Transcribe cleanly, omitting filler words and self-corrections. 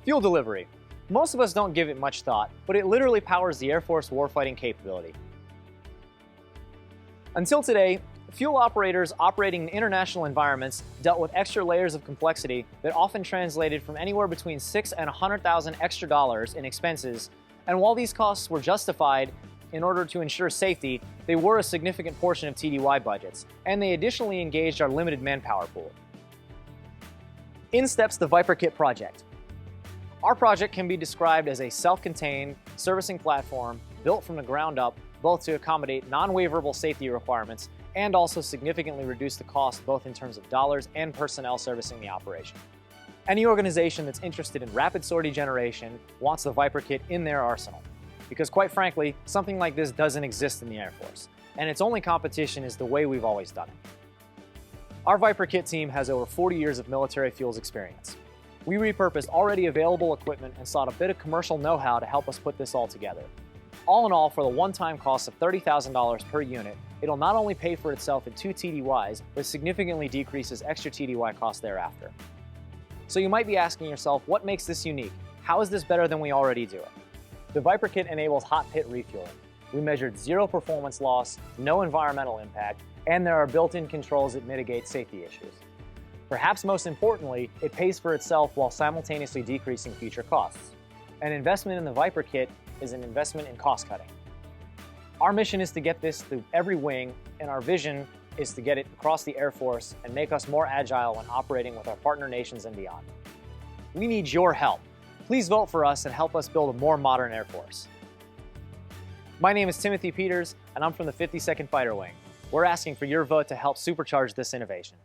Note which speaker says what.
Speaker 1: Fuel delivery. Most of us don't give it much thought, but it literally powers the Air Force warfighting capability. Until today, fuel operators operating in international environments dealt with extra layers of complexity that often translated from anywhere between $6,000 and $100,000 extra in expenses, and while these costs were justified in order to ensure safety, they were a significant portion of TDY budgets, and they additionally engaged our limited manpower pool. In steps the Viper Kit project. Our project can be described as a self-contained servicing platform built from the ground up, both to accommodate non-waiverable safety requirements and also significantly reduce the cost both in terms of dollars and personnel servicing the operation. Any organization that's interested in rapid sortie generation wants the Viper Kit in their arsenal, because quite frankly, something like this doesn't exist in the Air Force, and its only competition is the way we've always done it. Our Viper Kit team has over 40 years of military fuels experience. We repurposed already available equipment and sought a bit of commercial know-how to help us put this all together. All in all, for the one-time cost of $30,000 per unit, it'll not only pay for itself in 2 TDYs, but significantly decreases extra TDY costs thereafter. So you might be asking yourself, what makes this unique? How is this better than we already do it? The Viper Kit enables hot pit refueling. We measured 0 performance loss, no environmental impact, and there are built-in controls that mitigate safety issues. Perhaps most importantly, it pays for itself while simultaneously decreasing future costs. An investment in the Viper Kit is an investment in cost cutting. Our mission is to get this through every wing, and our vision is to get it across the Air Force and make us more agile when operating with our partner nations and beyond. We need your help. Please vote for us and help us build a more modern Air Force. My name is Timothy Peters, and I'm from the 52nd Fighter Wing. We're asking for your vote to help supercharge this innovation.